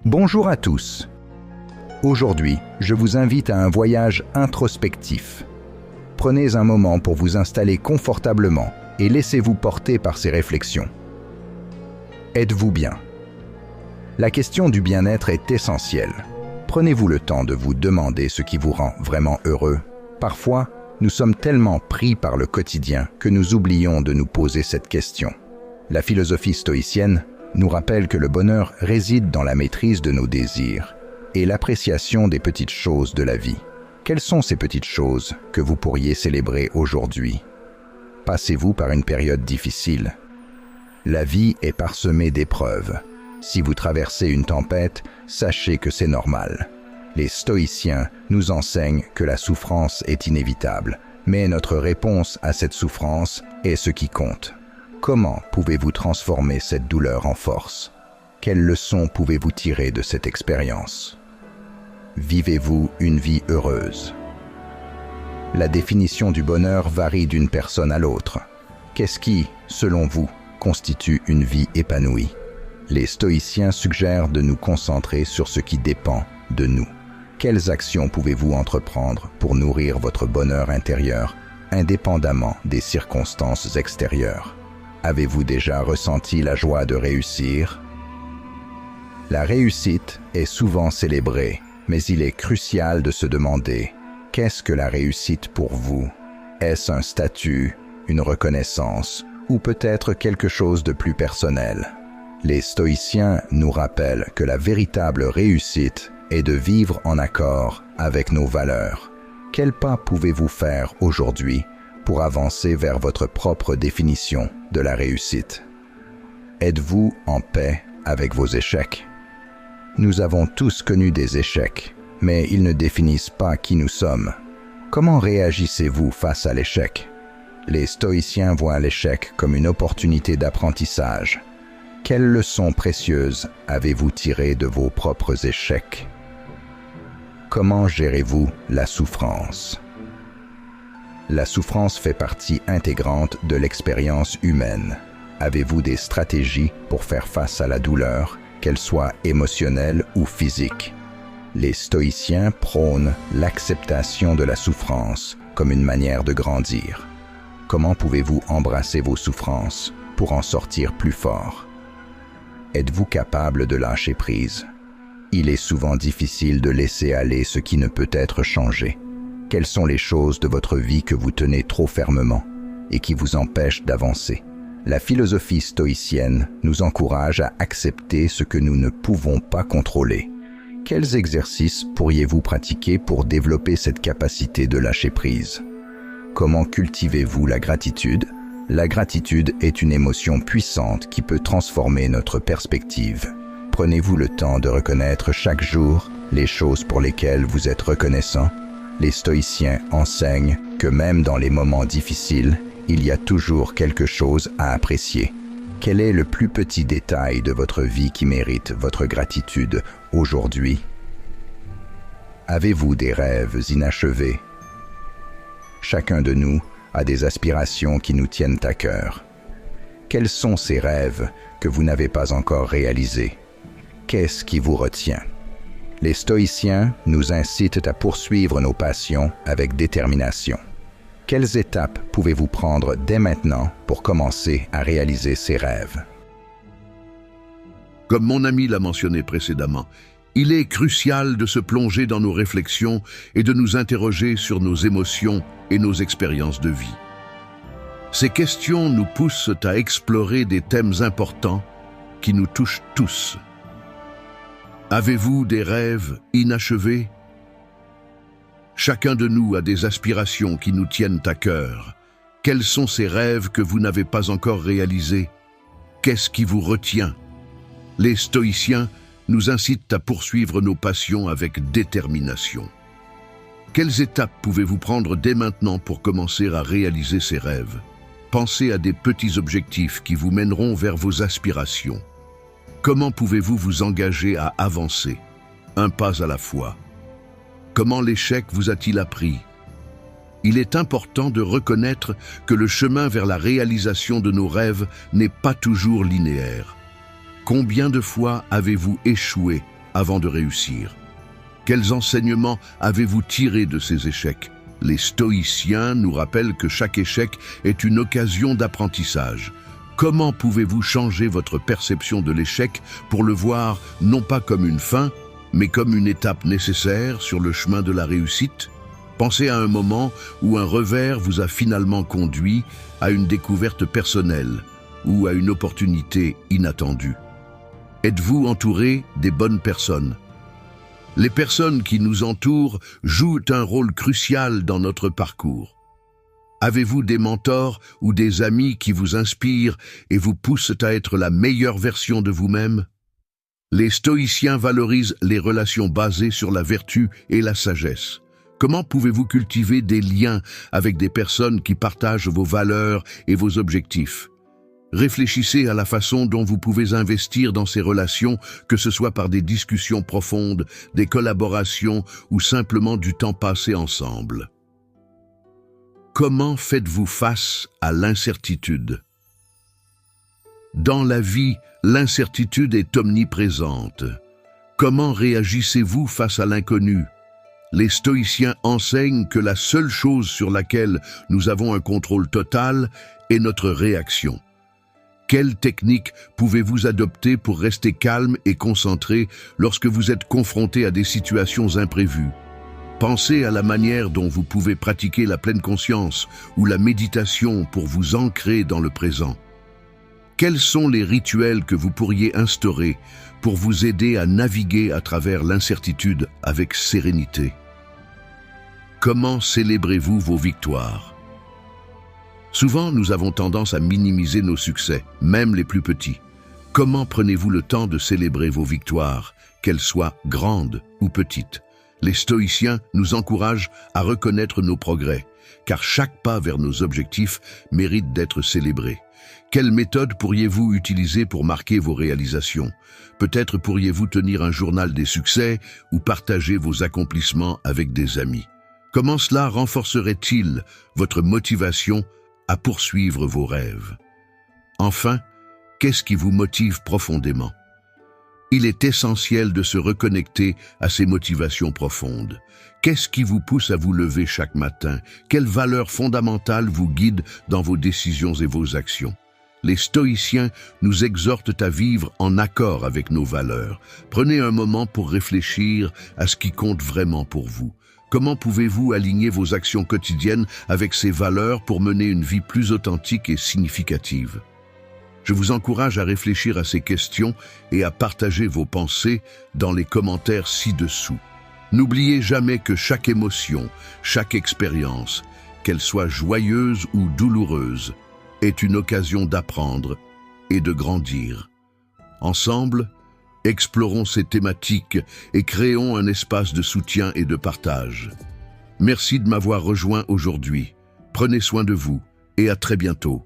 Bonjour à tous. Aujourd'hui, je vous invite à un voyage introspectif. Prenez un moment pour vous installer confortablement et laissez-vous porter par ces réflexions. Êtes-vous bien? La question du bien-être est essentielle. Prenez-vous le temps de vous demander ce qui vous rend vraiment heureux. Parfois, nous sommes tellement pris par le quotidien que nous oublions de nous poser cette question. La philosophie stoïcienne nous rappelle que le bonheur réside dans la maîtrise de nos désirs et l'appréciation des petites choses de la vie. Quelles sont ces petites choses que vous pourriez célébrer aujourd'hui? Passez-vous par une période difficile? La vie est parsemée d'épreuves. Si vous traversez une tempête, sachez que c'est normal. Les stoïciens nous enseignent que la souffrance est inévitable, mais notre réponse à cette souffrance est ce qui compte. Comment pouvez-vous transformer cette douleur en force? Quelles leçons pouvez-vous tirer de cette expérience? Vivez-vous une vie heureuse? La définition du bonheur varie d'une personne à l'autre. Qu'est-ce qui, selon vous, constitue une vie épanouie? Les stoïciens suggèrent de nous concentrer sur ce qui dépend de nous. Quelles actions pouvez-vous entreprendre pour nourrir votre bonheur intérieur, indépendamment des circonstances extérieures? Avez-vous déjà ressenti la joie de réussir? La réussite est souvent célébrée, mais il est crucial de se demander « Qu'est-ce que la réussite pour vous? Est-ce un statut, une reconnaissance ou peut-être quelque chose de plus personnel ?» Les stoïciens nous rappellent que la véritable réussite est de vivre en accord avec nos valeurs. Quel pas pouvez-vous faire aujourd'hui pour avancer vers votre propre définition de la réussite? Êtes-vous en paix avec vos échecs? Nous avons tous connu des échecs, mais ils ne définissent pas qui nous sommes. Comment réagissez-vous face à l'échec? Les stoïciens voient l'échec comme une opportunité d'apprentissage. Quelles leçons précieuses avez-vous tirées de vos propres échecs? Comment gérez-vous la souffrance? La souffrance fait partie intégrante de l'expérience humaine. Avez-vous des stratégies pour faire face à la douleur, qu'elle soit émotionnelle ou physique? Les stoïciens prônent l'acceptation de la souffrance comme une manière de grandir. Comment pouvez-vous embrasser vos souffrances pour en sortir plus fort? Êtes-vous capable de lâcher prise? Il est souvent difficile de laisser aller ce qui ne peut être changé. Quelles sont les choses de votre vie que vous tenez trop fermement et qui vous empêchent d'avancer? La philosophie stoïcienne nous encourage à accepter ce que nous ne pouvons pas contrôler. Quels exercices pourriez-vous pratiquer pour développer cette capacité de lâcher prise? Comment cultivez-vous la gratitude? La gratitude est une émotion puissante qui peut transformer notre perspective. Prenez-vous le temps de reconnaître chaque jour les choses pour lesquelles vous êtes reconnaissant? Les stoïciens enseignent que même dans les moments difficiles, il y a toujours quelque chose à apprécier. Quel est le plus petit détail de votre vie qui mérite votre gratitude aujourd'hui? Avez-vous des rêves inachevés? Chacun de nous a des aspirations qui nous tiennent à cœur. Quels sont ces rêves que vous n'avez pas encore réalisés? Qu'est-ce qui vous retient? Les stoïciens nous incitent à poursuivre nos passions avec détermination. Quelles étapes pouvez-vous prendre dès maintenant pour commencer à réaliser ces rêves? Comme mon ami l'a mentionné précédemment, il est crucial de se plonger dans nos réflexions et de nous interroger sur nos émotions et nos expériences de vie. Ces questions nous poussent à explorer des thèmes importants qui nous touchent tous. Avez-vous des rêves inachevés? Chacun de nous a des aspirations qui nous tiennent à cœur. Quels sont ces rêves que vous n'avez pas encore réalisés? Qu'est-ce qui vous retient? Les stoïciens nous incitent à poursuivre nos passions avec détermination. Quelles étapes pouvez-vous prendre dès maintenant pour commencer à réaliser ces rêves? Pensez à des petits objectifs qui vous mèneront vers vos aspirations. Comment pouvez-vous vous engager à avancer, un pas à la fois? Comment l'échec vous a-t-il appris? Il est important de reconnaître que le chemin vers la réalisation de nos rêves n'est pas toujours linéaire. Combien de fois avez-vous échoué avant de réussir. Quels enseignements avez-vous tirés de ces échecs? Les stoïciens nous rappellent que chaque échec est une occasion d'apprentissage. Comment pouvez-vous changer votre perception de l'échec pour le voir non pas comme une fin, mais comme une étape nécessaire sur le chemin de la réussite? Pensez à un moment où un revers vous a finalement conduit à une découverte personnelle ou à une opportunité inattendue. Êtes-vous entouré des bonnes personnes? Les personnes qui nous entourent jouent un rôle crucial dans notre parcours. Avez-vous des mentors ou des amis qui vous inspirent et vous poussent à être la meilleure version de vous-même? Les stoïciens valorisent les relations basées sur la vertu et la sagesse. Comment pouvez-vous cultiver des liens avec des personnes qui partagent vos valeurs et vos objectifs? Réfléchissez à la façon dont vous pouvez investir dans ces relations, que ce soit par des discussions profondes, des collaborations ou simplement du temps passé ensemble. Comment faites-vous face à l'incertitude? Dans la vie, l'incertitude est omniprésente. Comment réagissez-vous face à l'inconnu? Les stoïciens enseignent que la seule chose sur laquelle nous avons un contrôle total est notre réaction. Quelle technique pouvez-vous adopter pour rester calme et concentré lorsque vous êtes confronté à des situations imprévues? Pensez à la manière dont vous pouvez pratiquer la pleine conscience ou la méditation pour vous ancrer dans le présent. Quels sont les rituels que vous pourriez instaurer pour vous aider à naviguer à travers l'incertitude avec sérénité? Comment célébrez-vous vos victoires? Souvent, nous avons tendance à minimiser nos succès, même les plus petits. Comment prenez-vous le temps de célébrer vos victoires, qu'elles soient grandes ou petites? Les stoïciens nous encouragent à reconnaître nos progrès, car chaque pas vers nos objectifs mérite d'être célébré. Quelle méthode pourriez-vous utiliser pour marquer vos réalisations? Peut-être pourriez-vous tenir un journal des succès ou partager vos accomplissements avec des amis. Comment cela renforcerait-il votre motivation à poursuivre vos rêves? Enfin, qu'est-ce qui vous motive profondément? Il est essentiel de se reconnecter à ces motivations profondes. Qu'est-ce qui vous pousse à vous lever chaque matin? Quelles valeurs fondamentales vous guident dans vos décisions et vos actions? Les stoïciens nous exhortent à vivre en accord avec nos valeurs. Prenez un moment pour réfléchir à ce qui compte vraiment pour vous. Comment pouvez-vous aligner vos actions quotidiennes avec ces valeurs pour mener une vie plus authentique et significative? Je vous encourage à réfléchir à ces questions et à partager vos pensées dans les commentaires ci-dessous. N'oubliez jamais que chaque émotion, chaque expérience, qu'elle soit joyeuse ou douloureuse, est une occasion d'apprendre et de grandir. Ensemble, explorons ces thématiques et créons un espace de soutien et de partage. Merci de m'avoir rejoint aujourd'hui. Prenez soin de vous et à très bientôt.